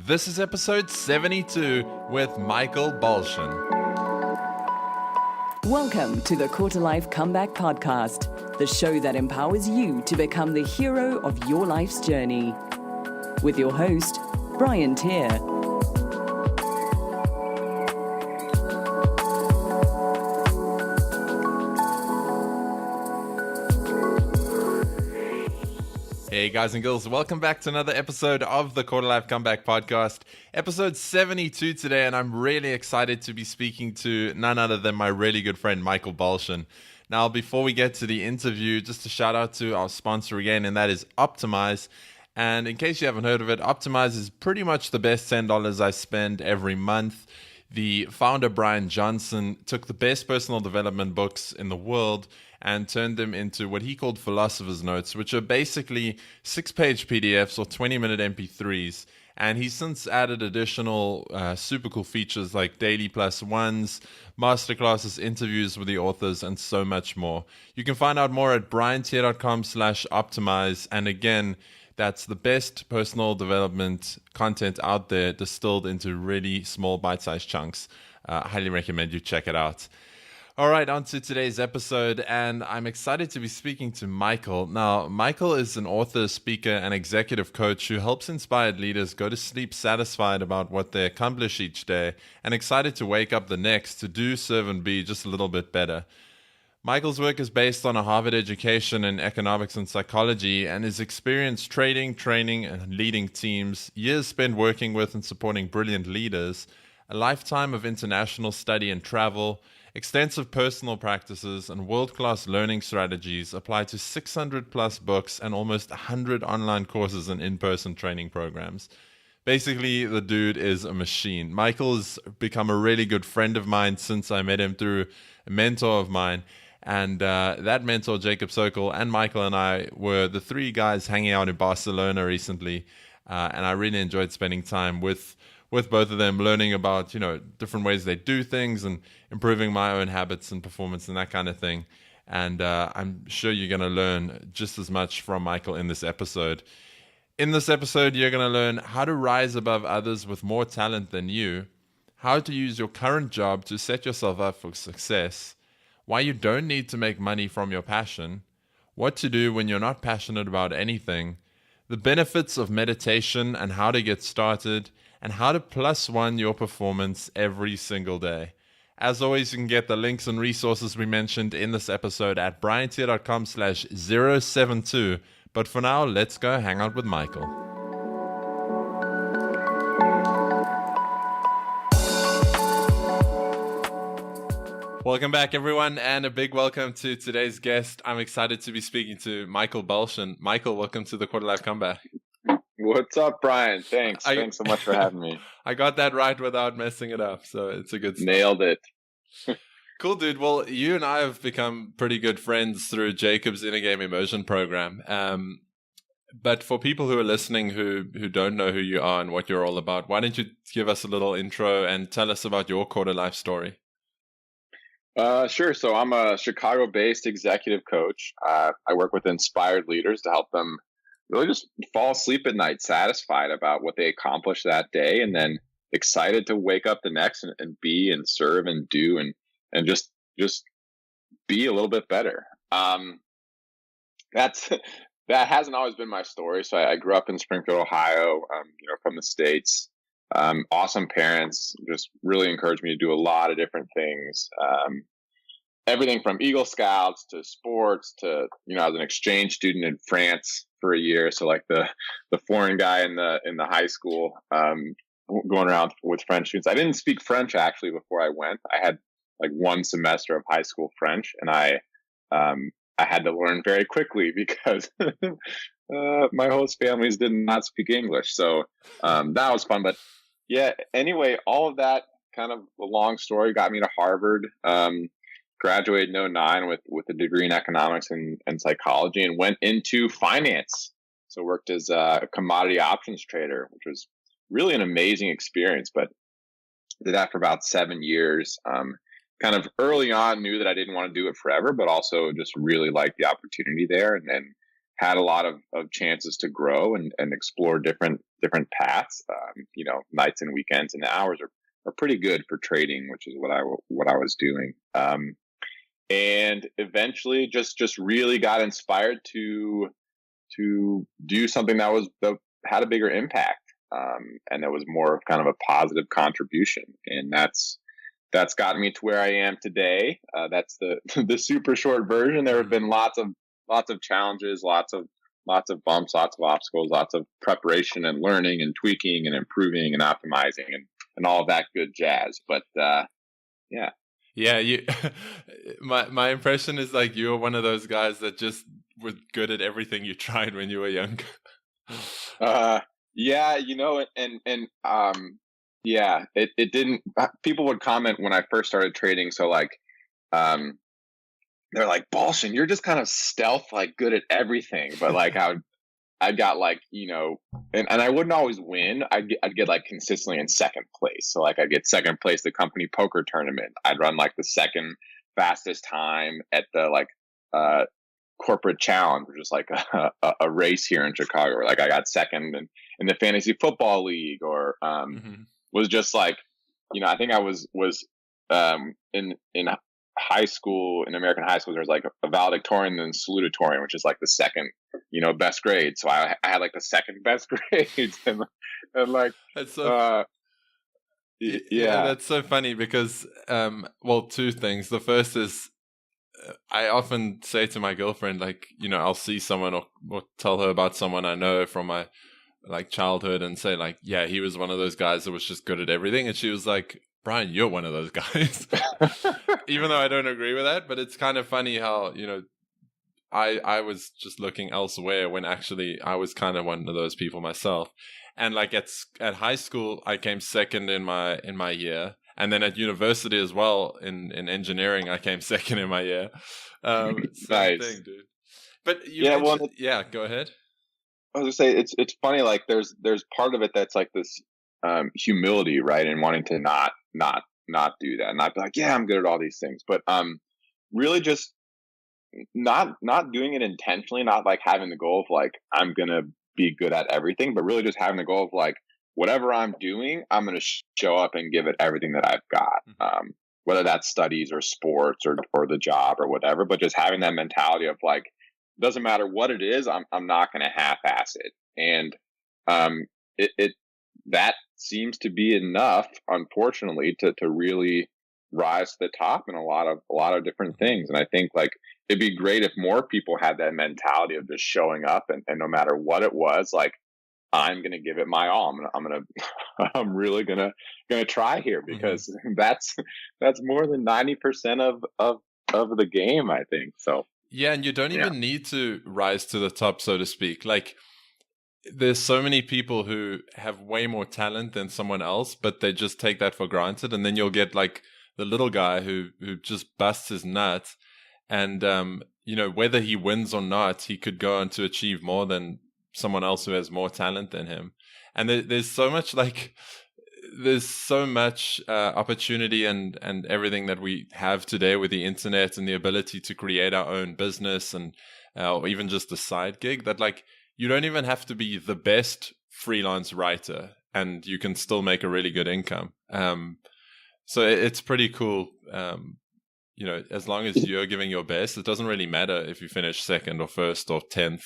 This is episode 72 with Michael Balchan. Welcome to the Quarter Life Comeback Podcast, the show that empowers you to become the hero of your life's journey. With your host, Brian Tier. Hey guys and girls, welcome back to another episode of the Quarter Life Comeback Podcast, episode 72 today, and I'm really excited to be speaking to none other than my really good friend Michael Balchan. Now, before we get to the interview, just a shout out to our sponsor again, and that is Optimize. And in case you haven't heard of it, Optimize is pretty much the best $10 I spend every month. The founder, Brian Johnson, took the best personal development books in the world and turned them into what he called philosopher's notes, which are basically 6-page PDFs or 20-minute MP3s. And he's since added additional super cool features like daily plus ones, masterclasses, interviews with the authors, and so much more. You can find out more at briantier.com/optimize. And again, that's the best personal development content out there distilled into really small bite-sized chunks. Highly recommend you check it out. All right, on to today's episode, and I'm excited to be speaking to Michael. Now, Michael is an author, speaker, and executive coach who helps inspired leaders go to sleep satisfied about what they accomplish each day and excited to wake up the next to do, serve, and be just a little bit better. Michael's work is based on a Harvard education in economics and psychology, and his experience trading, training, and leading teams, years spent working with and supporting brilliant leaders, a lifetime of international study and travel, extensive personal practices, and world-class learning strategies apply to 600 plus books and almost 100 online courses and in-person training programs. Basically, the dude is a machine. Michael has become a really good friend of mine since I met him through a mentor of mine. And that mentor, Jacob Sokol, and Michael and I were the three guys hanging out in Barcelona recently. And I really enjoyed spending time with both of them, learning about, different ways they do things and improving my own habits and performance and that kind of thing. And I'm sure you're going to learn just as much from Michael in this episode. In this episode, you're going to learn how to rise above others with more talent than you, how to use your current job to set yourself up for success, why you don't need to make money from your passion, what to do when you're not passionate about anything, the benefits of meditation and how to get started, and how to +1 your performance every single day. As always, you can get the links and resources we mentioned in this episode at briantier.com/072. But for now, let's go hang out with Michael. Welcome back, everyone, and a big welcome to today's guest. I'm excited to be speaking to Michael Balchan. Michael, welcome to the Quarter Life Comeback. What's up, Brian? Thanks so much for having me. I got that right without messing it up, so it's a good start. Nailed it. Cool, dude. Well, you and I have become pretty good friends through Jacob's Inner Game Immersion program. But for people who are listening who don't know who you are and what you're all about, why don't you give us a little intro and tell us about your quarter life story? Sure. So I'm a Chicago-based executive coach. I work with inspired leaders to help them really just fall asleep at night satisfied about what they accomplished that day, and then excited to wake up the next and be and serve and do and just be a little bit better. That hasn't always been my story. So I grew up in Springfield, Ohio, from the States. Awesome parents, just really encouraged me to do a lot of different things. Everything from Eagle Scouts to sports to, I was an exchange student in France for a year. So like the foreign guy in the high school, going around with French students. I didn't speak French actually before I went. I had like one semester of high school French, and I had to learn very quickly because my host families did not speak English. So that was fun. But yeah, anyway, all of that kind of a long story got me to Harvard. Graduated in 2009 with a degree in economics and psychology, and went into finance. So worked as a commodity options trader, which was really an amazing experience, but did that for about 7 years. Kind of early on knew that I didn't want to do it forever, but also just really liked the opportunity there. And then had a lot of chances to grow and explore different paths. Nights and weekends and the hours are pretty good for trading, which is what I was doing. And eventually just really got inspired to do something that had a bigger impact. And that was more of kind of a positive contribution. And that's gotten me to where I am today. That's the super short version. There have been lots of challenges, lots of bumps, lots of obstacles, lots of preparation and learning and tweaking and improving and optimizing and all of that good jazz. But yeah. Yeah, my impression is like you're one of those guys that just were good at everything you tried when you were younger. Yeah, yeah, it didn't. People would comment when I first started trading. So like, they're like, Balchan, you're just kind of stealth, like good at everything. But like I got like, and I wouldn't always win. I'd get like consistently in second place. So like I'd get second place the company poker tournament. I'd run like the second fastest time at the like corporate challenge, which is like a race here in Chicago. Where like I got second in the fantasy football league, or was just like, I think I was in high school, in American high school, there's like a valedictorian and salutatorian, which is like the second, best grade. So I had like the second best grades, and like that's so yeah, that's so funny because well, two things. The first is I often say to my girlfriend, like, I'll see someone or tell her about someone I know from my like childhood and say like, yeah, he was one of those guys that was just good at everything, and she was like, Brian, you're one of those guys. Even though I don't agree with that, but it's kind of funny how, I was just looking elsewhere when actually I was kind of one of those people myself. And like at high school, I came second in my year. And then at university as well, in engineering, I came second in my year. Same nice thing, dude. But yeah, go ahead. I was gonna say it's funny. Like there's part of it that's like this humility, right, and wanting to not do that, not be like, yeah, I'm good at all these things, but really just not doing it intentionally, not like having the goal of like I'm gonna be good at everything, but really just having the goal of like whatever I'm doing, I'm gonna show up and give it everything that I've got, whether that's studies or sports or the job or whatever. But just having that mentality of like, doesn't matter what it is, I'm not gonna half-ass it, and it that seems to be enough, unfortunately, to really rise to the top in a lot of different things. And I think like it'd be great if more people had that mentality of just showing up and no matter what it was, like I'm gonna give it my all. I'm really gonna try here, because that's more than 90% of the game, I think. So yeah, and you don't even need to rise to the top, so to speak. Like there's so many people who have way more talent than someone else, but they just take that for granted. And then you'll get like the little guy who just busts his nut. And, whether he wins or not, he could go on to achieve more than someone else who has more talent than him. And there's so much opportunity and everything that we have today with the internet and the ability to create our own business and or even just a side gig, that like, you don't even have to be the best freelance writer, and you can still make a really good income. So it's pretty cool. As long as you're giving your best, it doesn't really matter if you finish second or first or 10th.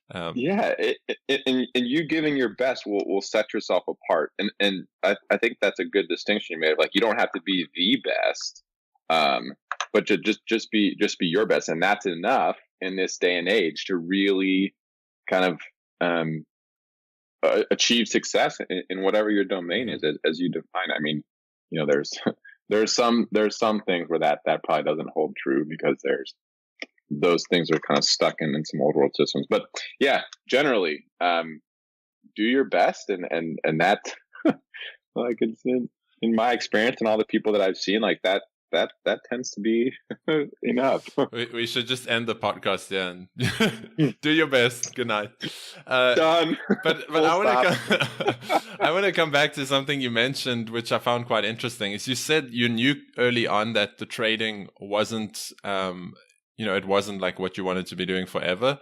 And you giving your best will set yourself apart. And I think that's a good distinction you made. Like you don't have to be the best, but just be your best, and that's enough in this day and age to really kind of achieve success in whatever your domain is, as you define. I mean, there's some things where that probably doesn't hold true, because those things are kind of stuck in some old world systems. But yeah, generally, do your best, and that like it's in my experience and all the people that I've seen, like that tends to be enough. We should just end the podcast there and do your best. Good night. Done. But I want to come back to something you mentioned, which I found quite interesting. Is you said you knew early on that the trading wasn't, it wasn't like what you wanted to be doing forever.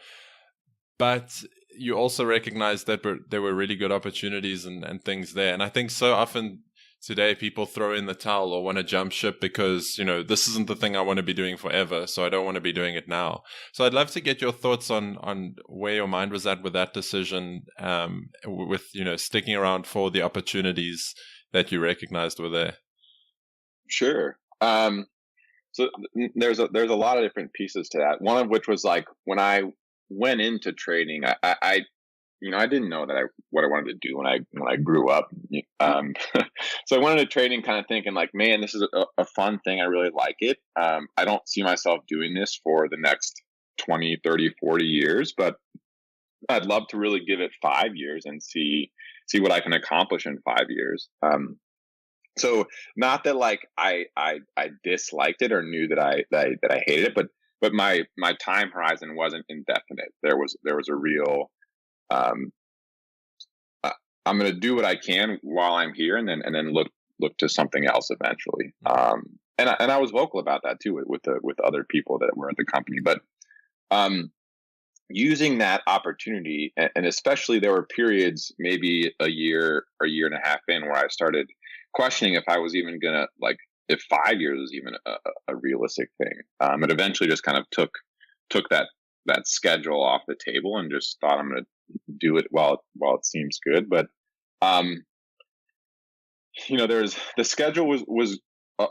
but you also recognize that there were really good opportunities and things there. And I think so often today people throw in the towel or want to jump ship because, this isn't the thing I want to be doing forever, so I don't want to be doing it now. So I'd love to get your thoughts on where your mind was at with that decision, with, sticking around for the opportunities that you recognized were there. Sure. So there's a lot of different pieces to that. One of which was like when I went into trading, I didn't know what I wanted to do when I grew up. So I went into trading kind of thinking like, man, this is a fun thing. I really like it. I don't see myself doing this for the next 20, 30, 40 years, but I'd love to really give it 5 years and see what I can accomplish in 5 years. So not that like I disliked it or knew that I hated it, but my time horizon wasn't indefinite. There was a real I'm going to do what I can while I'm here, and then look to something else eventually. And I was vocal about that too with other people that were at the company, but using that opportunity, and especially there were periods, maybe a year or year and a half in, where I started questioning if I was even gonna if 5 years was even a realistic thing. It eventually just kind of took that schedule off the table and just thought I'm gonna do it while it seems good. But there's the schedule was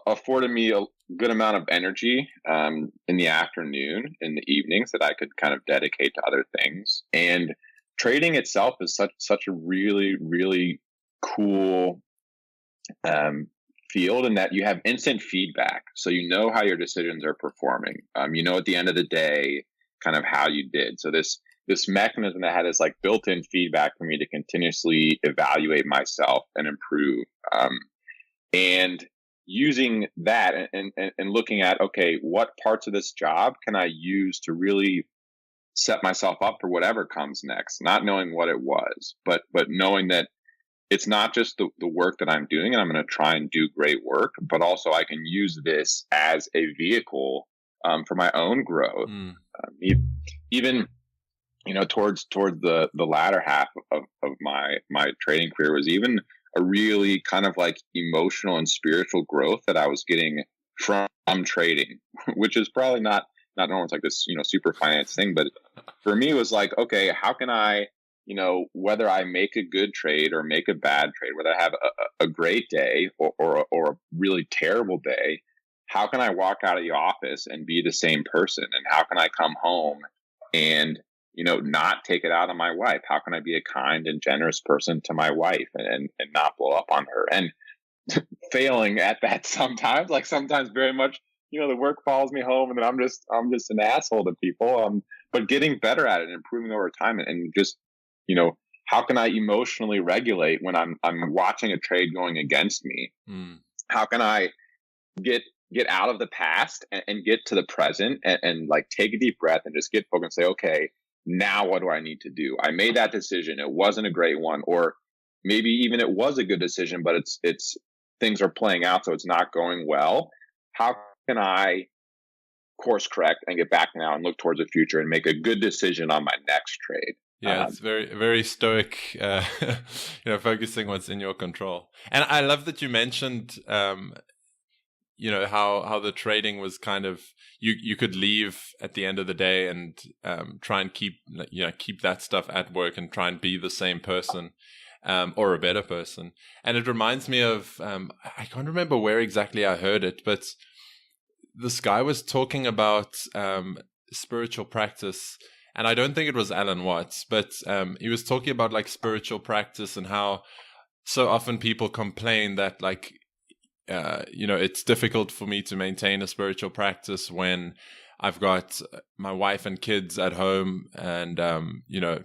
afforded me a good amount of energy in the afternoon, in the evenings, that I could kind of dedicate to other things. And trading itself is such a really, really cool field, in that you have instant feedback, so how your decisions are performing. At the end of the day kind of how you did. So this mechanism that had this like built-in feedback for me to continuously evaluate myself and improve, and using that and looking at, okay, what parts of this job can I use to really set myself up for whatever comes next, not knowing what it was, but knowing that it's not just the work that I'm doing and I'm going to try and do great work, but also I can use this as a vehicle for my own growth. Even towards the latter half of my trading career was even a really kind of like emotional and spiritual growth that I was getting from trading, which is probably not almost like this super finance thing, but for me it was like, okay, how can I, whether I make a good trade or make a bad trade, whether I have a great day or a really terrible day, how can I walk out of the office and be the same person? And how can I come home and not take it out on my wife? How can I be a kind and generous person to my wife and not blow up on her? And failing at that sometimes, very much, the work follows me home, and then I'm just an asshole to people. But getting better at it and improving over time, and just, how can I emotionally regulate when I'm watching a trade going against me? How can I get out of the past and get to the present and like take a deep breath and just get focused and say, okay, now what do I need to do? I made that decision. It wasn't a great one, or maybe even it was a good decision, but it's things are playing out, so it's not going well. How can I course correct and get back now and look towards the future and make a good decision on my next trade? Yeah, it's very, very stoic, focusing what's in your control. And I love that you mentioned, how the trading was kind of, you could leave at the end of the day and try and keep that stuff at work and try and be the same person, or a better person. And it reminds me of, I can't remember where exactly I heard it, but this guy was talking about spiritual practice. And I don't think it was Alan Watts, but he was talking about like spiritual practice and how so often people complain that like, it's difficult for me to maintain a spiritual practice when I've got my wife and kids at home and,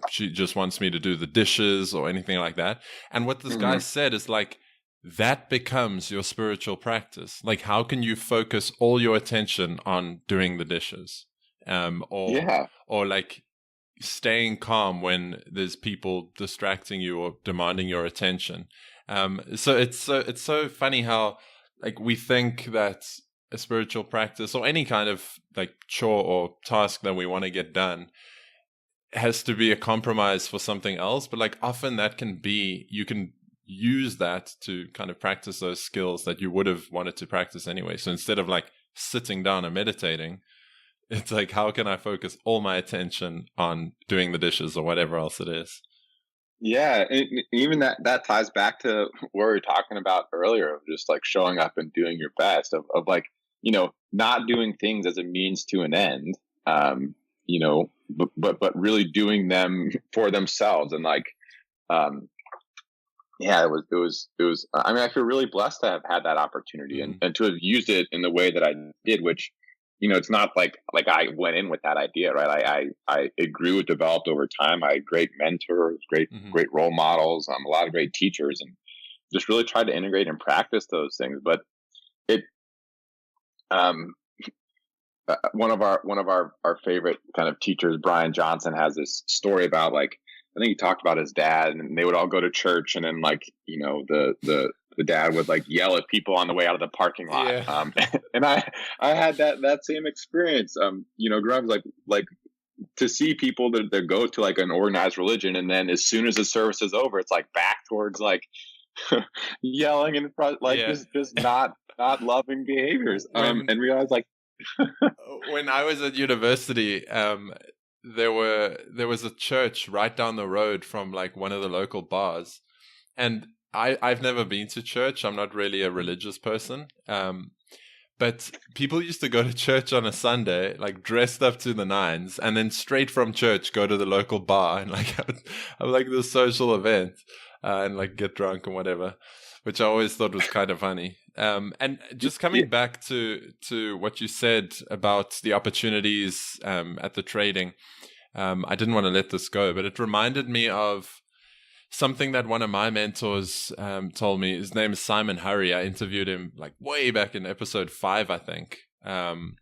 she just wants me to do the dishes or anything like that. And what this guy said is like, that becomes your spiritual practice. Like, how can you focus all your attention on doing the dishes? Or like staying calm when there's people distracting you or demanding your attention. So it's so funny how like we think that a spiritual practice or any kind of like chore or task that we want to get done has to be a compromise for something else. But like often that can be, you can use that to kind of practice those skills that you would have wanted to practice anyway. So instead of like sitting down and meditating, it's like, how can I focus all my attention on doing the dishes or whatever else it is? Yeah, and even that ties back to what we were talking about earlier of just like showing up and doing your best of like, not doing things as a means to an end, but really doing them for themselves. And like, yeah, it was, I mean, I feel really blessed to have had that opportunity and to have used it in the way that I did, which, it's not like I went in with that idea, right? It grew, it developed over time. I had great mentors, great role models, a lot of great teachers, and just really tried to integrate and practice those things. But it, one of our favorite kind of teachers, Brian Johnson, has this story about like, I think he talked about his dad, and they would all go to church, and then like, the dad would like yell at people on the way out of the parking lot. Yeah. And I had that same experience, growing up, like to see people that go to like an organized religion, and then as soon as the service is over, it's like back towards like yelling in front, like just not loving behaviors. And realize like, when I was at university, there was a church right down the road from like one of the local bars, and I've never been to church. I'm not really a religious person. But people used to go to church on a Sunday, like dressed up to the nines, and then straight from church go to the local bar and like have like this social event and like get drunk and whatever, which I always thought was kind of funny. And just coming back to what you said about the opportunities at the trading, I didn't want to let this go, but it reminded me of something that one of my mentors told me. His name is Simon Hurry. I interviewed him like way back in episode 5, I think. And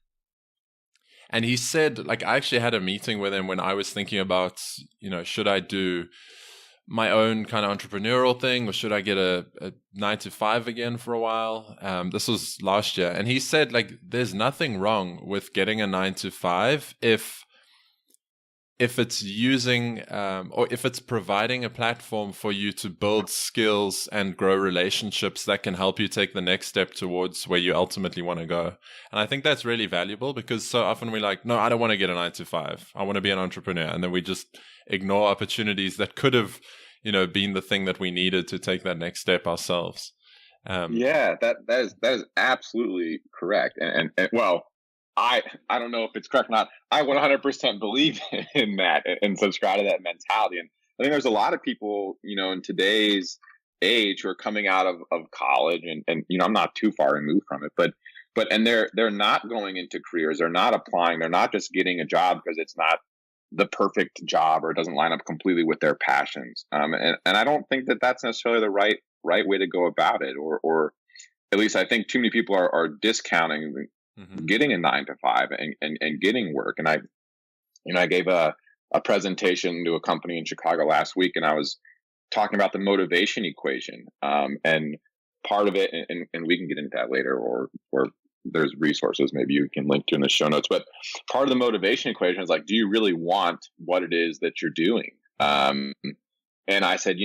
he said, like, I actually had a meeting with him when I was thinking about, should I do my own kind of entrepreneurial thing, or should I get a 9-to-5 again for a while? This was last year. And he said, like, there's nothing wrong with getting a 9-to-5 if it's using or if it's providing a platform for you to build skills and grow relationships that can help you take the next step towards where you ultimately want to go. And I think that's really valuable, because so often we're like, no, I don't want to get a 9-to-5. I want to be an entrepreneur. And then we just ignore opportunities that could have, been the thing that we needed to take that next step ourselves. Yeah, that is absolutely correct. And well, I don't know if it's correct or not. I 100% believe in that and subscribe to that mentality. And I think there's a lot of people, in today's age who are coming out of college and I'm not too far removed from it, but they're not going into careers. They're not applying. They're not just getting a job because it's not the perfect job or it doesn't line up completely with their passions. And I don't think that that's necessarily the right way to go about it, or at least I think too many people are discounting getting a 9-to-5 and getting work. And I gave a presentation to a company in Chicago last week, and I was talking about the motivation equation. And part of it, and we can get into that later, or there's resources maybe you can link to in the show notes. But part of the motivation equation is like, do you really want what it is that you're doing? And I said,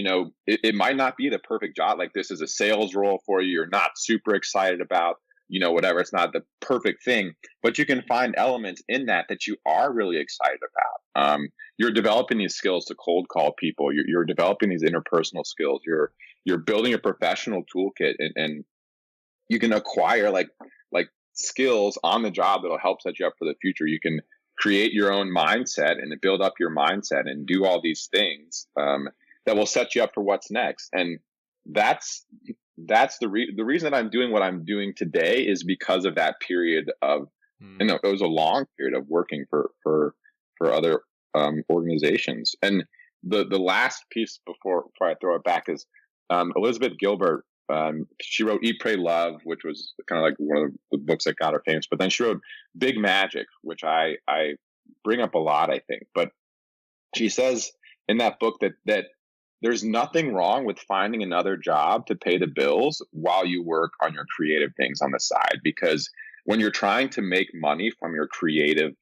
it might not be the perfect job. Like, this is a sales role for you. You're not super excited about, whatever. It's not the perfect thing, but you can find elements in that you are really excited about. You're developing these skills to cold call people. You're developing these interpersonal skills. You're building a professional toolkit, and you can acquire like skills on the job that'll help set you up for the future. You can create your own mindset and build up your mindset and do all these things that will set you up for what's next. And that's the reason that I'm doing what I'm doing today is because of that period of, it was a long period of working for other organizations. And the last piece before I throw it back is Elizabeth Gilbert. She wrote Eat, Pray, Love, which was kind of like one of the books that got her famous. But then she wrote Big Magic, which I bring up a lot, I think. But she says in that book that there's nothing wrong with finding another job to pay the bills while you work on your creative things on the side. Because when you're trying to make money from your creative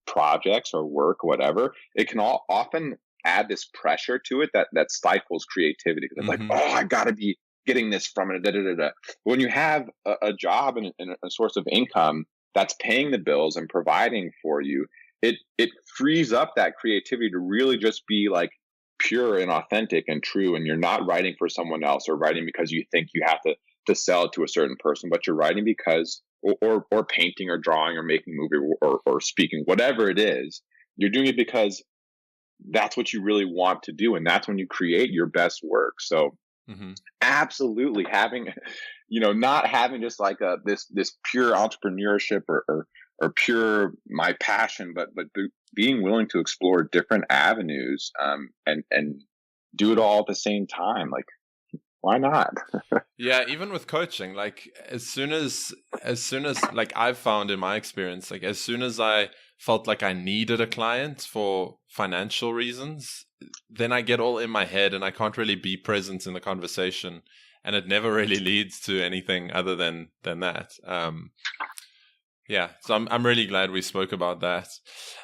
projects or work, whatever, it can all often add this pressure to it that stifles creativity. It's like, Mm-hmm. oh, I got to be getting this from it. Da, da, da, da. When you have a job and a source of income that's paying the bills and providing for you, it frees up that creativity to really just be like pure and authentic and true. And you're not writing for someone else or writing because you think you have to sell it to a certain person, but you're writing because or painting or drawing or making a movie or speaking, whatever it is, you're doing it because that's what you really want to do. And that's when you create your best work. So Mm-hmm. absolutely having, not having just like this pure entrepreneurship or pure my passion, but being willing to explore different avenues, and do it all at the same time. Like, why not? Yeah, even with coaching, like as soon as like I've found in my experience, like as soon as I felt like I needed a client for financial reasons, then I get all in my head and I can't really be present in the conversation, and it never really leads to anything other than that. Yeah, so I'm really glad we spoke about that.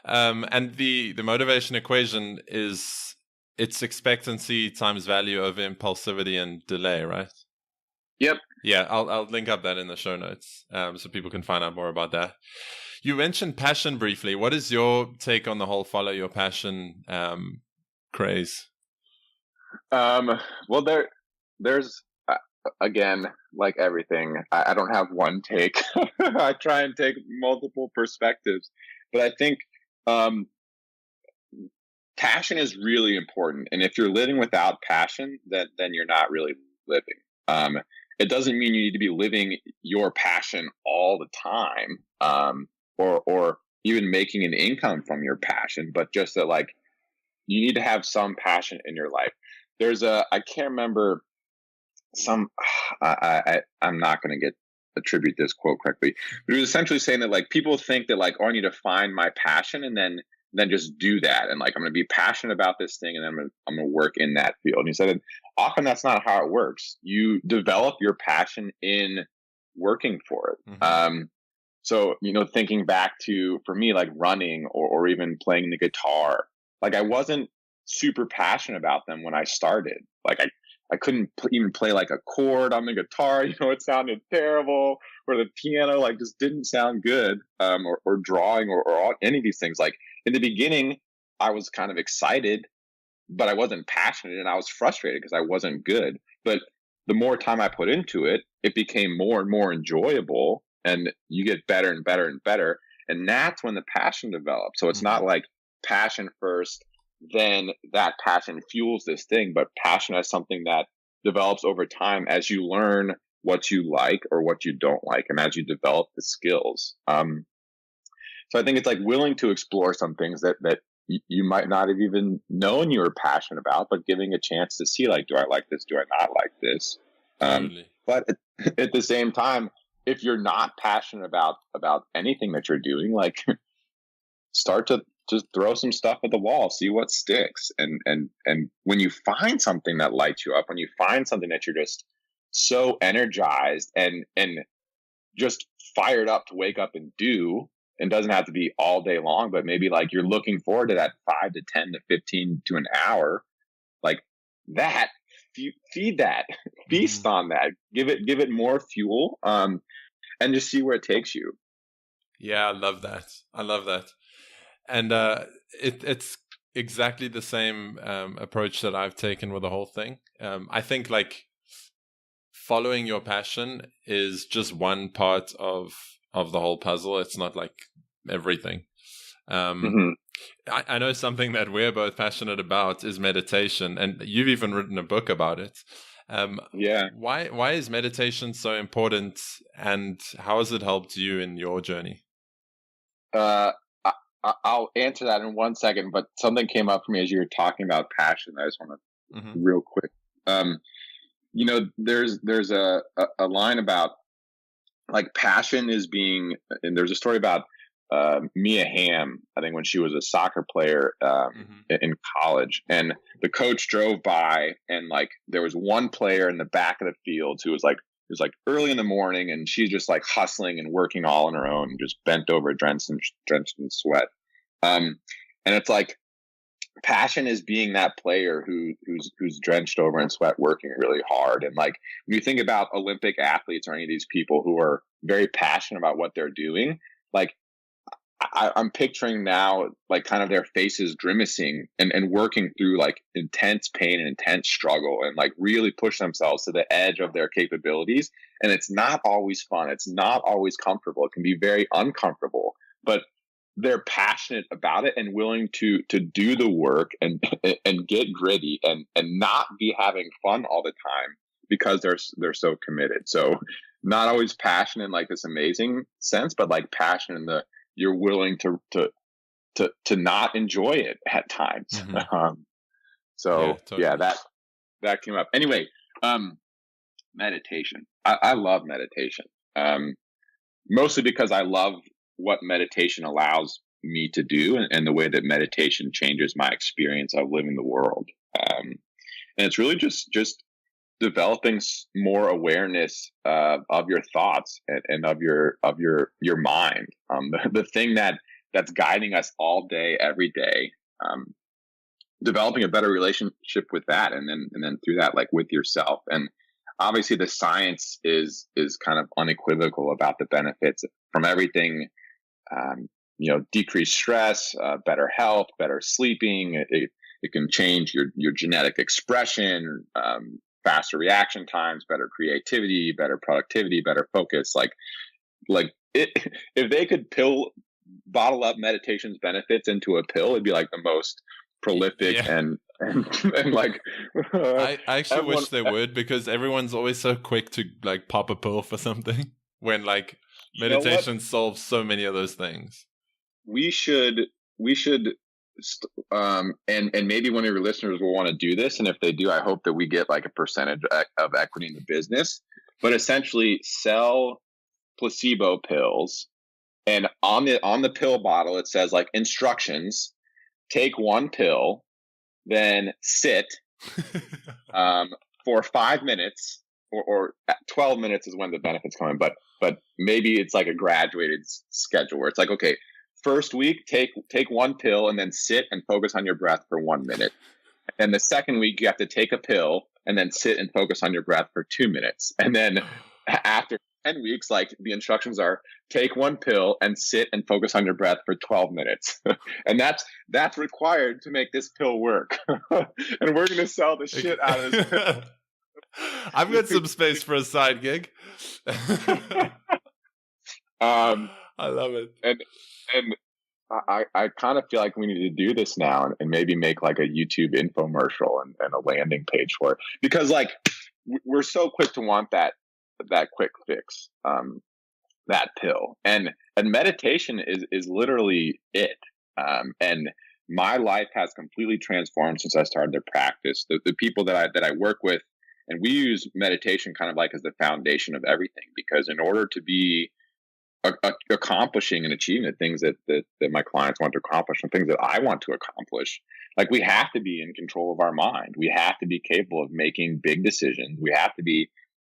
And the motivation equation is it's expectancy times value over impulsivity and delay, right? Yep. Yeah, I'll link up that in the show notes, so people can find out more about that. You mentioned passion briefly. What is your take on the whole follow your passion craze? Well, there's again, like everything, I don't have one take. I try and take multiple perspectives, but I think passion is really important. And if you're living without passion, then you're not really living. It doesn't mean you need to be living your passion all the time, or even making an income from your passion, but just that like you need to have some passion in your life. I can't remember I'm not going to attribute this quote correctly, but it was essentially saying that like people think that like, oh, I need to find my passion and then just do that. And like, I'm going to be passionate about this thing and then I'm going to work in that field. And he said, often that's not how it works. You develop your passion in working for it. Mm-hmm. So, thinking back to, for me, like running or even playing the guitar, like I wasn't super passionate about them when I started. Like I couldn't even play like a chord on the guitar. It sounded terrible, or the piano like just didn't sound good, or drawing or any of these things. Like in the beginning, I was kind of excited, but I wasn't passionate and I was frustrated because I wasn't good. But the more time I put into it, it became more and more enjoyable, and you get better and better and better. And that's when the passion develops. So it's Mm-hmm. not like passion first, then that passion fuels this thing, but passion is something that develops over time as you learn what you like or what you don't like, and as you develop the skills. So I think it's like willing to explore some things that you might not have even known you were passionate about, but giving a chance to see like, do I like this? Do I not like this? Totally. But at the same time, if you're not passionate about anything that you're doing, like start to just throw some stuff at the wall, see what sticks. And when you find something that lights you up, when you find something that you're just so energized and just fired up to wake up and do, and doesn't have to be all day long, but maybe like you're looking forward to that 5 to 10 to 15 to an hour, like that, feed that, feast on that, give it more fuel, and just see where it takes you. Yeah, I love that. And it's exactly the same approach that I've taken with the whole thing. I think like following your passion is just one part of the whole puzzle. It's not like everything. Mm-hmm. I know something that we're both passionate about is meditation, and you've even written a book about it. Yeah. Why is meditation so important, and how has it helped you in your journey? I'll answer that in 1 second, but something came up for me as you were talking about passion. I just want to real quick. There's a line about like passion is being, and there's a story about Mia Hamm, I think when she was a soccer player in college, and the coach drove by, and like there was one player in the back of the field who was like, it was like early in the morning, and she's just like hustling and working all on her own, just bent over, drenched in sweat. And it's like passion is being that player who's drenched over in sweat, working really hard. And like when you think about Olympic athletes or any of these people who are very passionate about what they're doing, like I'm picturing now, like kind of their faces grimacing and working through like intense pain and intense struggle and like really push themselves to the edge of their capabilities. And it's not always fun. It's not always comfortable. It can be very uncomfortable, but they're passionate about it and willing to do the work and get gritty and not be having fun all the time because they're so committed. So not always passion in like this amazing sense, but like passion in the you're willing to not enjoy it at times. Mm-hmm. So totally. yeah, that came up anyway. Meditation. I love meditation. Mostly because I love what meditation allows me to do and the way that meditation changes my experience of living the world. And it's really just developing more awareness of your thoughts and of your mind. The thing that's guiding us all day, every day. Developing a better relationship with that, and then through that, like with yourself. And obviously, the science is kind of unequivocal about the benefits from everything. Decreased stress, better health, better sleeping. It can change your genetic expression. Faster reaction times, better creativity, better productivity, better focus. If they could bottle up meditation's benefits into a pill, it'd be like the most prolific and like. I actually wish they would, because everyone's always so quick to like pop a pill for something when like meditation solves so many of those things. We should. And maybe one of your listeners will want to do this, and if they do, I hope that we get like a percentage of equity in the business. But essentially, sell placebo pills, and on the pill bottle it says like instructions: take one pill, then sit for 5 minutes, or 12 minutes is when the benefits come in. But maybe it's like a graduated schedule where it's like, okay, first week, take one pill and then sit and focus on your breath for 1 minute. And the second week, you have to take a pill and then sit and focus on your breath for 2 minutes. And then after 10 weeks, like the instructions are take one pill and sit and focus on your breath for 12 minutes. And that's required to make this pill work. And we're going to sell the shit out of this pill. I've got some space for a side gig. I love it. And I kind of feel like we need to do this now and maybe make like a YouTube infomercial and a landing page for it, because like we're so quick to want that quick fix, that pill, and meditation is literally it. And my life has completely transformed since I started to practice. The people that I work with, and we use meditation kind of like as the foundation of everything, because in order to be accomplishing and achieving the things that my clients want to accomplish and things that I want to accomplish, like we have to be in control of our mind. We have to be capable of making big decisions. We have to be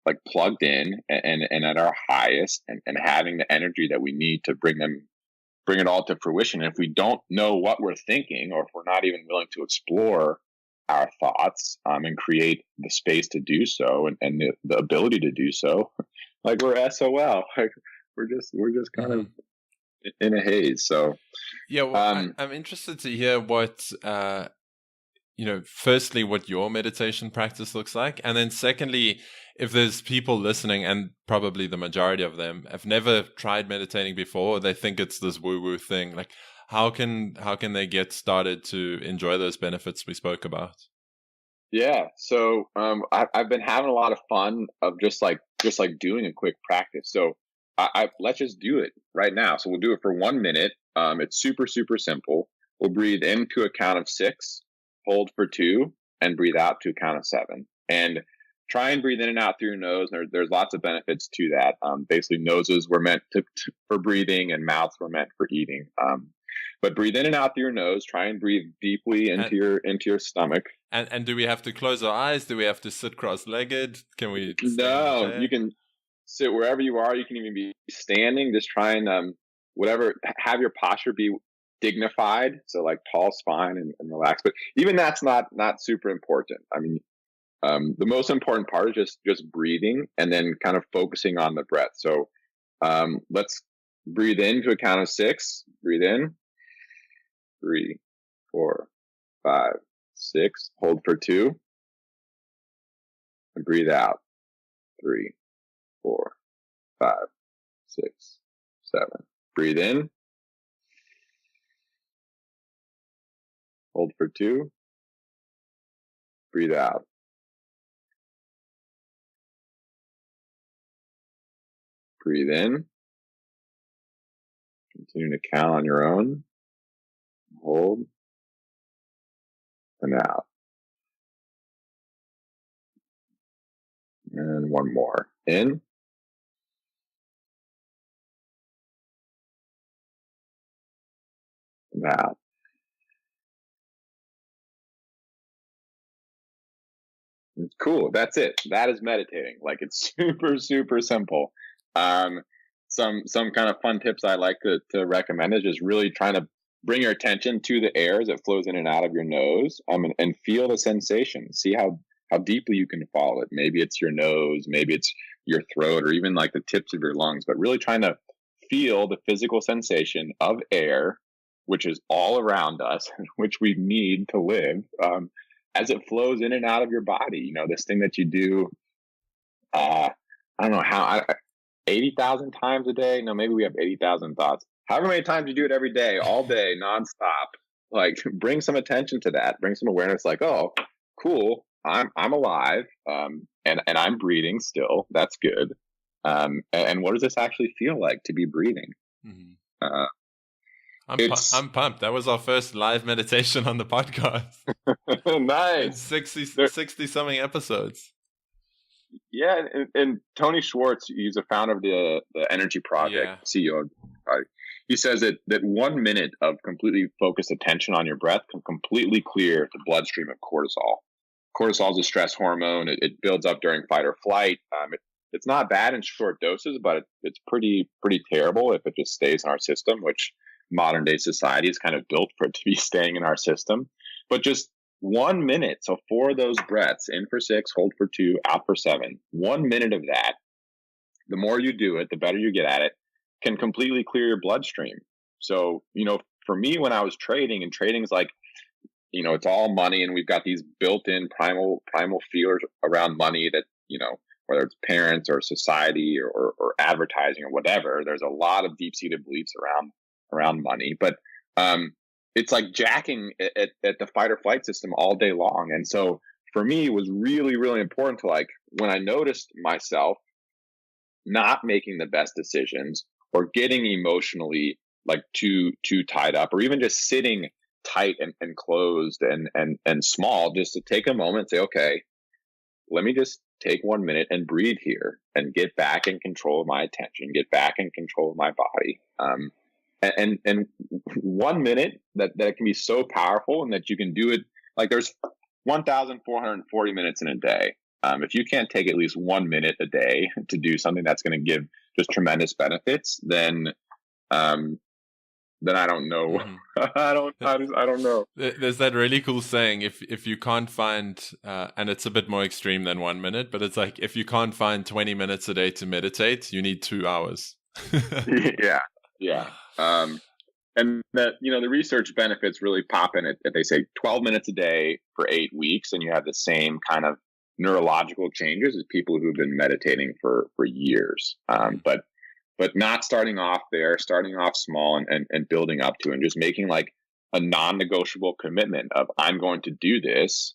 like plugged in and at our highest and having the energy that we need to bring it all to fruition. And if we don't know what we're thinking, or if we're not even willing to explore our thoughts and create the space to do so and the ability to do so, like we're SOL. Like we're just kind of in a haze. So yeah, well, I'm interested to hear what firstly what your meditation practice looks like, and then secondly, if there's people listening, and probably the majority of them have never tried meditating before, they think it's this woo-woo thing. Like, how can they get started to enjoy those benefits we spoke about? Yeah, so I've been having a lot of fun of just like doing a quick practice. So let's just do it right now. So we'll do it for 1 minute. It's super, super simple. We'll breathe in to a count of 6, hold for 2, and breathe out to a count of 7. And try and breathe in and out through your nose. There's lots of benefits to that. Basically, noses were meant for breathing, and mouths were meant for eating. But breathe in and out through your nose. Try and breathe deeply into your stomach. And do we have to close our eyes? Do we have to sit cross-legged? Can we? No, you can sit wherever you are. You can even be standing. Just try and have your posture be dignified. So like tall spine and relaxed. But even that's not super important. I mean, the most important part is just breathing and then kind of focusing on the breath. So let's breathe in to a count of 6. Breathe in. 3, 4, 5, 6. Hold for 2. And breathe out. 3, 4, 5, 6, 7. Breathe in. Hold for 2. Breathe out. Breathe in. Continue to count on your own. Hold. And out. And one more. In. And out. It's cool. That's it. That is meditating. Like, it's super, super simple. Some kind of fun tips I like to recommend is just really trying to bring your attention to the air as it flows in and out of your nose, and feel the sensation. See how deeply you can follow it. Maybe it's your nose, maybe it's your throat, or even like the tips of your lungs, but really trying to feel the physical sensation of air, which is all around us, which we need to live, as it flows in and out of your body. You know, this thing that you do, I don't know how, 80,000 times a day. No, maybe we have 80,000 thoughts. However many times you do it every day, all day, nonstop, like bring some attention to that. Bring some awareness. Like, oh, cool, I'm alive, and I'm breathing still. That's good. And what does this actually feel like to be breathing? Mm-hmm. I'm pumped. That was our first live meditation on the podcast. Nice. 60 something episodes. Yeah, and Tony Schwartz, he's a founder of the Energy Project, CEO of the project. He says that 1 minute of completely focused attention on your breath can completely clear the bloodstream of cortisol. Cortisol is a stress hormone. It builds up during fight or flight. It's not bad in short doses, but it's pretty terrible if it just stays in our system, which modern day society is kind of built for it to be staying in our system. But just 1 minute, so 4 of those breaths, in for 6, hold for 2, out for 7. 1 minute of that, the more you do it, the better you get at it, can completely clear your bloodstream. So, you know, for me, when I was trading, and trading is like, you know, it's all money, and we've got these built-in primal fears around money that, you know, whether it's parents or society or advertising or whatever, there's a lot of deep-seated beliefs around money. But it's like jacking at the fight or flight system all day long. And so for me, it was really, really important to, like, when I noticed myself not making the best decisions or getting emotionally like too tied up, or even just sitting tight and closed and small, just to take a moment and say, okay, let me just take 1 minute and breathe here and get back in control of my attention, get back in control of my body. And 1 minute that can be so powerful, and that you can do it. Like, there's 1,440 minutes in a day. If you can't take at least 1 minute a day to do something that's going to give just tremendous benefits, then I don't know. Mm-hmm. I don't know. There's that really cool saying, if you can't find, and it's a bit more extreme than 1 minute, but it's like, if you can't find 20 minutes a day to meditate, you need 2 hours. Yeah. And that, you know, the research benefits really pop in it. They say 12 minutes a day for 8 weeks, and you have the same kind of neurological changes as people who've been meditating for years. But not starting off there, starting off small and building up to, and just making like a non-negotiable commitment of, I'm going to do this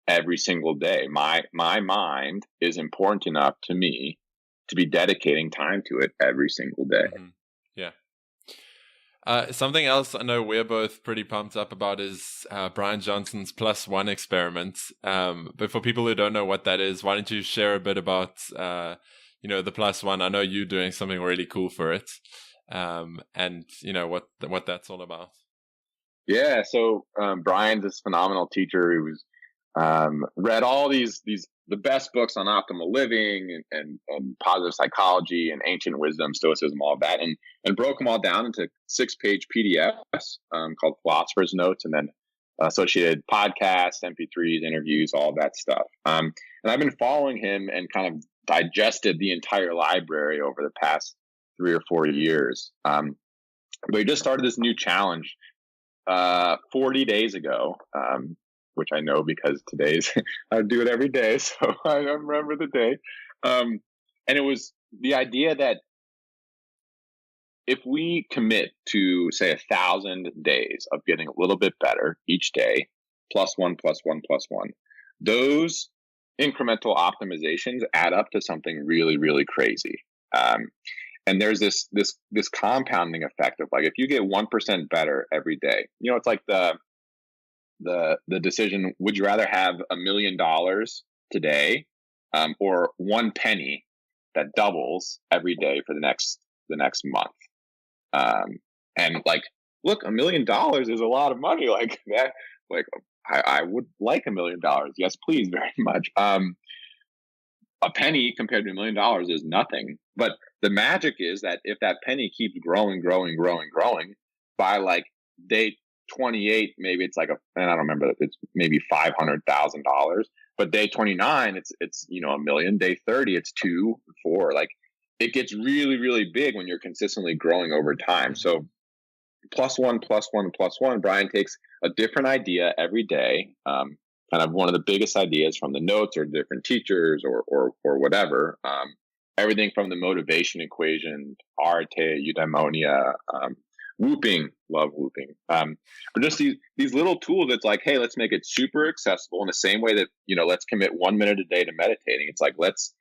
every single day. My mind is important enough to me to be dedicating time to it every single day. Mm-hmm. Yeah. Something else I know we're both pretty pumped up about is Brian Johnson's +1 experiment. But for people who don't know what that is, why don't you share a bit about you know, the +1? I know you're doing something really cool for it, and you know what that's all about. Yeah, so Brian's this phenomenal teacher who's read all these the best books on optimal living and positive psychology and ancient wisdom, stoicism, all of that, and broke them all down into 6-page PDFs called Philosopher's Notes, and then associated podcasts, MP3s, interviews, all of that stuff. And I've been following him and kind of digested the entire library over the past 3 or 4 years. But he just started this new challenge 40 days ago, which I know because today's, I do it every day, so I remember the day. And it was the idea that if we commit to, say, 1,000 days of getting a little bit better each day, +1, +1, +1, those incremental optimizations add up to something really, really crazy. And there's this compounding effect of, like, if you get 1% better every day, it's like the decision: would you rather have $1 million today, or 1 penny that doubles every day for the next month? And like, look, $1 million is a lot of money. Like that, like I would like $1 million. Yes, please, very much. A penny compared to $1 million is nothing. But the magic is that if that penny keeps growing, by like day 28, maybe it's like and I don't remember, it's maybe $500,000. But day 29, it's $1 million. Day 30, it's 2, 4. Like, it gets really, really big when you're consistently growing over time. So +1, +1, +1. Brian takes a different idea every day. Kind of one of the biggest ideas from the notes or different teachers or whatever. Everything from the motivation equation, arte, eudaimonia, whooping, love whooping. But just these little tools. It's like, hey, let's make it super accessible in the same way that, let's commit 1 minute a day to meditating. It's like, let's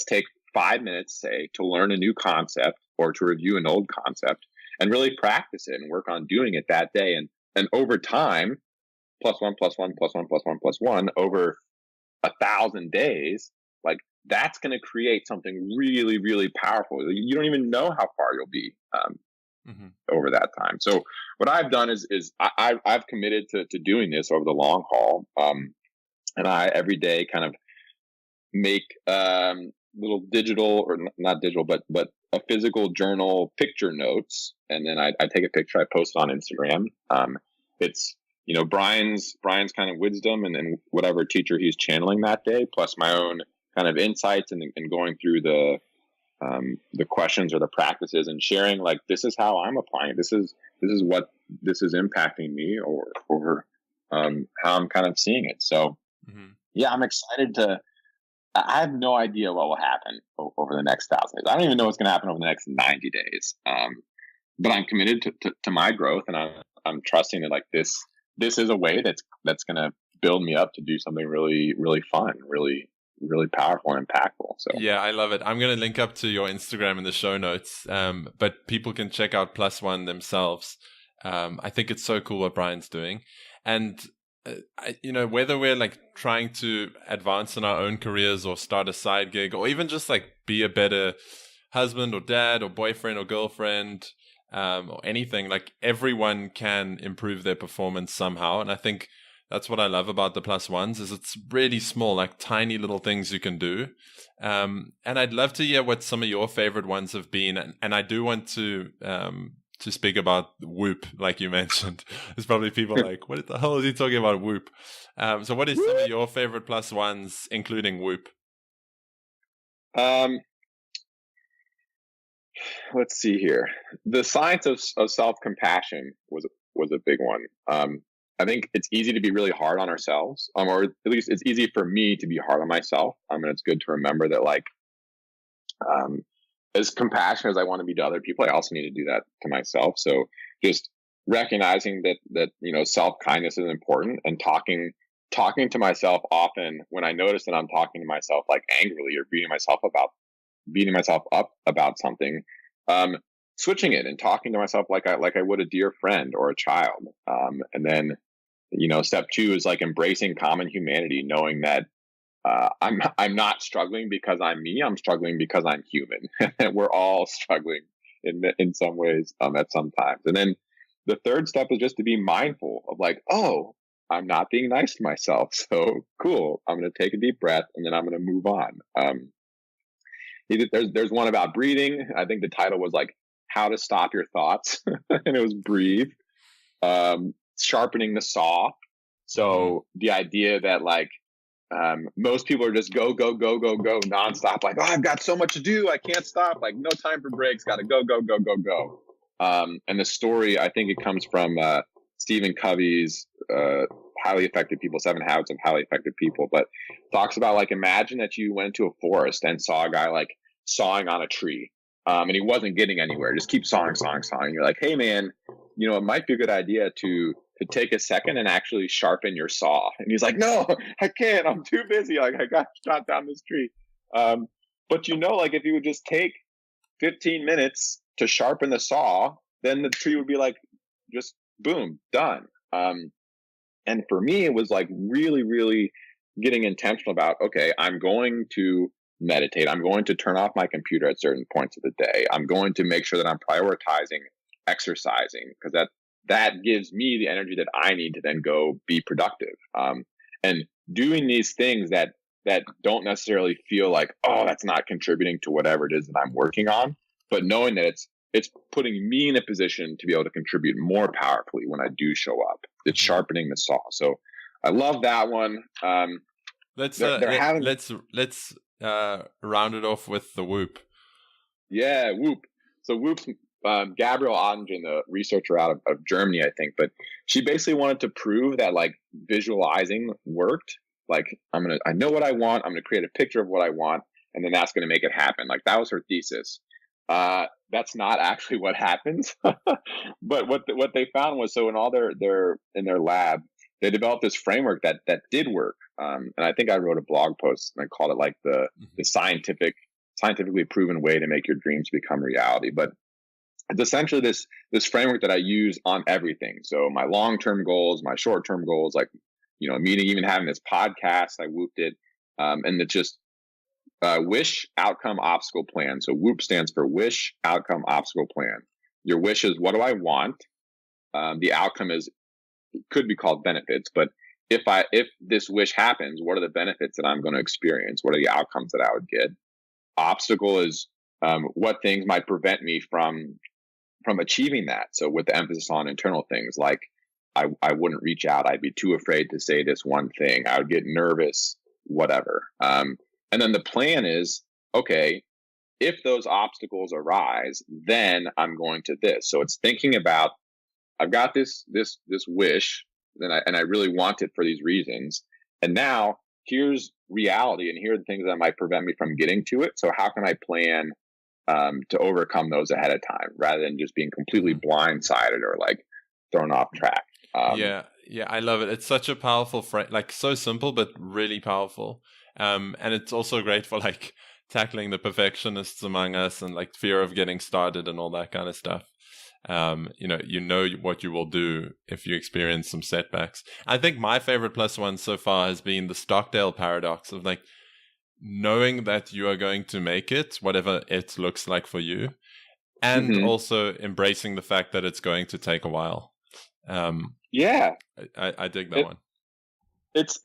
take 5 minutes, say, to learn a new concept or to review an old concept and really practice it and work on doing it that day. And over time, +1, +1, +1, +1, +1 over 1,000 days, like, that's going to create something really, really powerful. You don't even know how far you'll be over that time. So what I've done is I've committed to doing this over the long haul. And I every day kind of make little digital, or not digital, but a physical journal picture notes. And then I take a picture, I post it on Instagram. It's, Brian's kind of wisdom and whatever teacher he's channeling that day, plus my own kind of insights and going through the questions or the practices and sharing, like, this is how I'm applying it. This is what this is impacting me or how I'm kind of seeing it. So yeah, I'm excited I have no idea what will happen over the next 1,000 days. I don't even know what's going to happen over the next 90 days. But I'm committed to my growth, and I'm trusting that, like, this is a way that's going to build me up to do something really, really fun, really, really powerful and impactful. So yeah, I love it. I'm going to link up to your Instagram in the show notes, but people can check out +1 themselves. I think it's so cool what Brian's doing, and whether we're like trying to advance in our own careers or start a side gig or even just like be a better husband or dad or boyfriend or girlfriend, or anything, like, everyone can improve their performance somehow. And I think that's what I love about the +1s is it's really small, like tiny little things you can do. And I'd love to hear what some of your favorite ones have been. And I do want to speak about Woop, like you mentioned. There's probably people like, what the hell is he talking about, Woop? So what is some of your favorite +1s, including Woop? Let's see here. The science of self-compassion was a big one. I think it's easy to be really hard on ourselves, or at least it's easy for me to be hard on myself. And it's good to remember that, like, as compassionate as I want to be to other people, I also need to do that to myself. So just recognizing that self-kindness is important, and talking to myself often when I notice that I'm talking to myself, like, angrily or beating myself up about something, switching it and talking to myself like I would a dear friend or a child. And then, step 2 is like embracing common humanity, knowing that I'm not struggling because I'm me. I'm struggling because I'm human. We're all struggling in some ways at some times. And then the third step is just to be mindful of, like, oh, I'm not being nice to myself. So cool. I'm going to take a deep breath and then I'm going to move on. There's one about breathing. I think the title was like how to stop your thoughts and it was breathe. Sharpening the saw. So the idea that like, most people are just go nonstop. Like, oh, I've got so much to do. I can't stop. Like no time for breaks. Got to go. And the story, I think it comes from, Stephen Covey's, Highly Effective People, 7 Habits of Highly Effective People, but talks about like, imagine that you went to a forest and saw a guy like sawing on a tree. And he wasn't getting anywhere. Just keep sawing. You're like, hey man, it might be a good idea to take a second and actually sharpen your saw. And he's like, no, I can't. I'm too busy. Like I got shot down this tree. But like if you would just take 15 minutes to sharpen the saw, then the tree would be like, just boom, done. And for me, it was like really, really getting intentional about, okay, I'm going to meditate. I'm going to turn off my computer at certain points of the day. I'm going to make sure that I'm prioritizing exercising because that gives me the energy that I need to then go be productive. And doing these things that don't necessarily feel like, oh, that's not contributing to whatever it is that I'm working on, but knowing that it's putting me in a position to be able to contribute more powerfully when I do show up. It's sharpening the saw. So I love that one. Let's round it off with the Woop. Yeah, Woop. So Woop's Gabrielle Ottingen, the researcher out of Germany, I think, but she basically wanted to prove that like visualizing worked. Like I know what I want. I'm going to create a picture of what I want, and then that's going to make it happen. Like that was her thesis. That's not actually what happens. But what they found was, so in all their lab, they developed this framework that did work. And I think I wrote a blog post and I called it like the scientifically proven way to make your dreams become reality. But it's essentially this framework that I use on everything. So my long-term goals, my short-term goals, like, meeting, even having this podcast, I Wooped it. And it's just, wish, outcome, obstacle plan. So Woop stands for wish, outcome, obstacle plan. Your wish is, what do I want? The outcome could be called benefits, but if this wish happens, what are the benefits that I'm going to experience? What are the outcomes that I would get? Obstacle is, what things might prevent me from achieving that. So with the emphasis on internal things, like I wouldn't reach out. I'd be too afraid to say this one thing. I would get nervous, whatever. And then the plan is, okay, if those obstacles arise, then I'm going to this. So it's thinking about, I've got this wish, and I really want it for these reasons. And now here's reality, and here are the things that might prevent me from getting to it. So how can I plan to overcome those ahead of time, rather than just being completely blindsided or like thrown off track? Yeah, I love it. It's such a powerful like so simple but really powerful. And it's also great for like tackling the perfectionists among us and like fear of getting started and all that kind of stuff. You know what you will do if you experience some setbacks. I think my favorite +1 so far has been the Stockdale Paradox of like knowing that you are going to make it, whatever it looks like for you, and also embracing the fact that it's going to take a while. Yeah, I dig that one. It's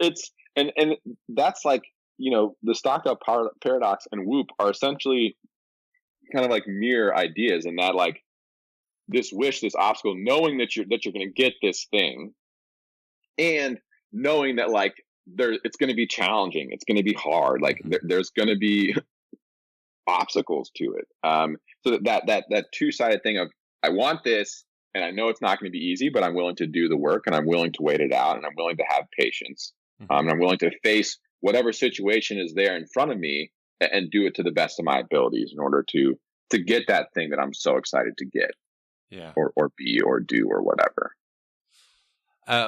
and that's like, the Stockdale Paradox and Woop are essentially kind of like mirror ideas, in that like this wish, this obstacle, knowing that you're going to get this thing, and knowing that like it's going to be challenging, it's going to be hard, like there's going to be obstacles to it. So that two-sided thing of, I want this, and I know it's not going to be easy, but I'm willing to do the work, and I'm willing to wait it out, and I'm willing to have patience, and I'm willing to face whatever situation is there in front of me and do it to the best of my abilities in order to get that thing that I'm so excited to get. Yeah. Or be or do or whatever.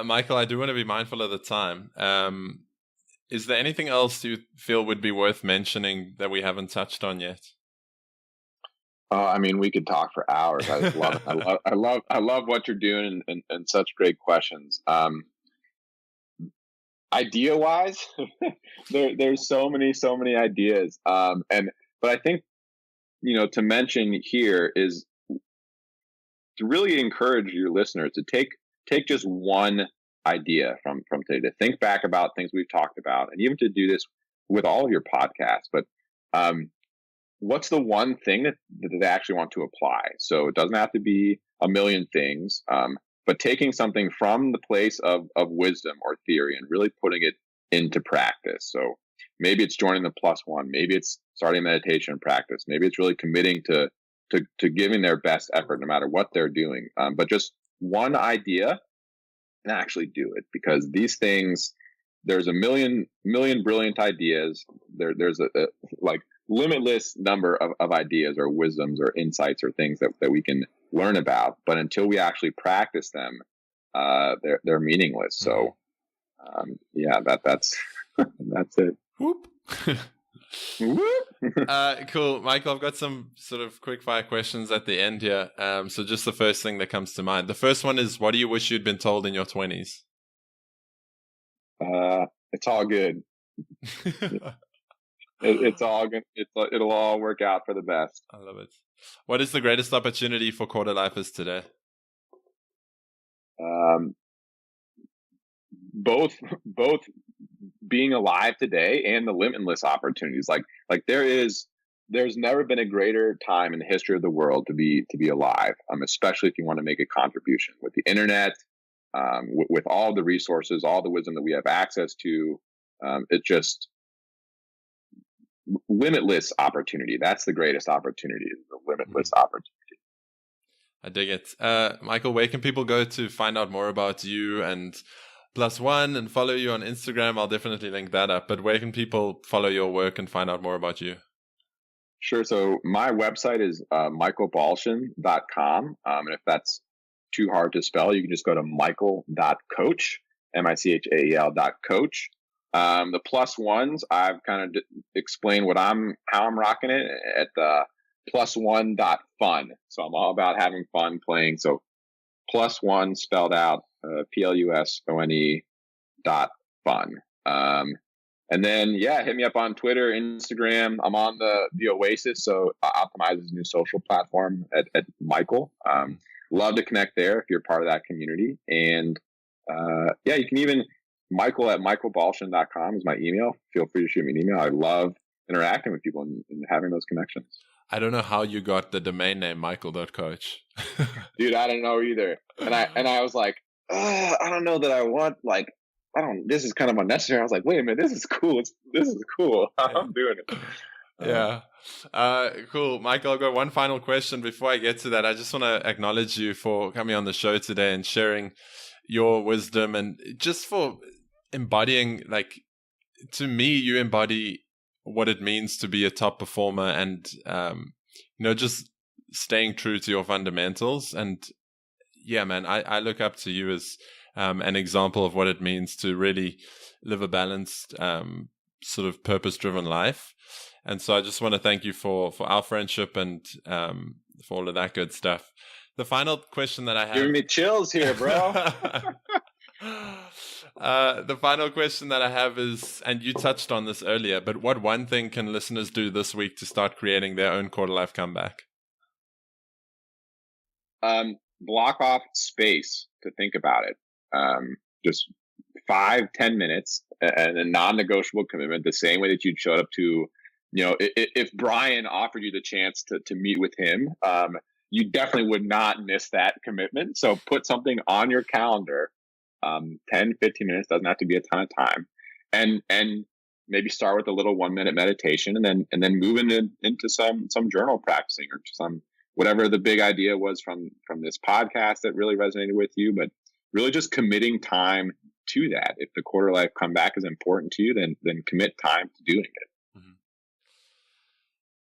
Michael, I do want to be mindful of the time. Is there anything else you feel would be worth mentioning that we haven't touched on yet? I mean, we could talk for hours. I love it. I love what you're doing, and such great questions. Idea wise, there's so many ideas. But I think, to mention here is to really encourage your listeners to take just one idea from today, to think back about things we've talked about, and even to do this with all of your podcasts. But what's the one thing that they actually want to apply? So it doesn't have to be a million things, but taking something from the place of wisdom or theory and really putting it into practice. So maybe it's joining the plus one, maybe it's starting meditation practice, maybe it's really committing to giving their best effort no matter what they're doing. But just one idea and actually do it, because these things, there's a million brilliant ideas. There's a like limitless number of ideas or wisdoms or insights or things that we can learn about, but until we actually practice them, they're meaningless. So that's that's it. Whoop. Cool, Michael, I've got some sort of quick fire questions at the end here. So just the first thing that comes to mind. The first one is, what do you wish you'd been told in your 20s? It's all good. It's all good. It'll all work out for the best. I love it. What is the greatest opportunity for quarter lifers today? Both being alive today and the limitless opportunities. Like there's never been a greater time in the history of the world to be alive. Especially if you want to make a contribution with the internet, with all the resources, all the wisdom that we have access to. It's just limitless opportunity. That's the greatest opportunity, the limitless opportunity. I dig it. Michael, where can people go to find out more about you and Plus One and follow you on Instagram? I'll definitely link that up. But where can people follow your work and find out more about you? Sure. So my website is michaelbalchan.com. And if that's too hard to spell, you can just go to michael.coach, michael.coach. The plus ones, I've kind of explained how I'm rocking it at the +1.fun. So I'm all about having fun playing. So +1 spelled out, PLUSONE.fun. And then, hit me up on Twitter, Instagram. I'm on the Oasis, so Optimize's new social platform at Michael. Love to connect there if you're part of that community. And you can even, Michael at michaelbalchan.com is my email. Feel free to shoot me an email. I love interacting with people and having those connections. I don't know how you got the domain name Michael.coach. Dude, I don't know either. And I was like, I don't know that I want, this is kind of unnecessary. I was like, wait a minute, this is cool. This is cool. I'm doing it. Yeah. Cool. Michael, I've got one final question before I get to that. I just want to acknowledge you for coming on the show today and sharing your wisdom, and just for embodying, to me, you embody what it means to be a top performer, and, just staying true to your fundamentals. And yeah, man, I look up to you as an example of what it means to really live a balanced, sort of purpose-driven life. And so I just want to thank you for our friendship and for all of that good stuff. The final question that I have... Giving me chills here, bro. The final question that I have is, and you touched on this earlier, but what one thing can listeners do this week to start creating their own quarter life comeback? Block off space to think about it. Just 5-10 minutes, and a non-negotiable commitment, the same way that you'd showed up to, if Brian offered you the chance to meet with him, you definitely would not miss that commitment. So put something on your calendar, 10-15 minutes, doesn't have to be a ton of time, and maybe start with a little 1-minute meditation, and then move into some journal practicing, or some, whatever the big idea was from this podcast that really resonated with you. But really just committing time to that. If the quarter life comeback is important to you, then commit time to doing it.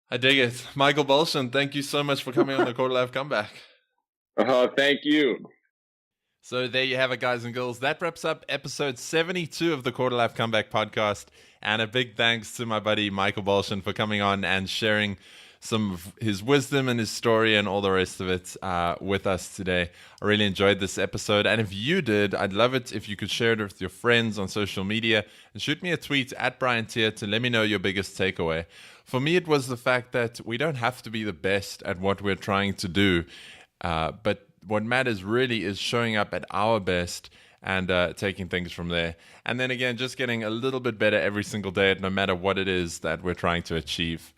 I dig it. Michael Balchan, thank you so much for coming on the Quarter Life Comeback. Thank you. So there you have it, guys and girls. That wraps up episode 72 of the Quarter Life Comeback podcast. And a big thanks to my buddy Michael Balchan for coming on and sharing some of his wisdom and his story and all the rest of it with us today. I really enjoyed this episode. And if you did, I'd love it if you could share it with your friends on social media and shoot me a tweet at Brian Tier to let me know your biggest takeaway. For me, it was the fact that we don't have to be the best at what we're trying to do, but what matters really is showing up at our best and taking things from there. And then again, just getting a little bit better every single day, no matter what it is that we're trying to achieve.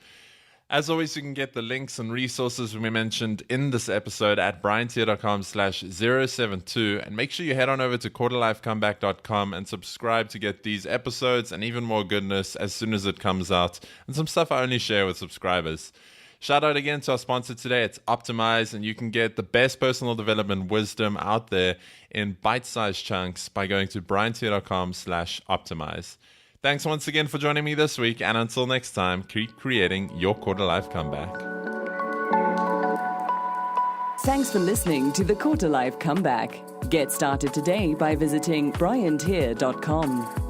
As always, you can get the links and resources we mentioned in this episode at briantier.com/072. And make sure you head on over to quarterlifecomeback.com and subscribe to get these episodes and even more goodness as soon as it comes out, and some stuff I only share with subscribers. Shout out again to our sponsor today. It's Optimize, and you can get the best personal development wisdom out there in bite-sized chunks by going to briantier.com/optimize. Thanks once again for joining me this week, and until next time, keep creating your quarter life comeback. Thanks for listening to the Quarter Life Comeback. Get started today by visiting briantier.com.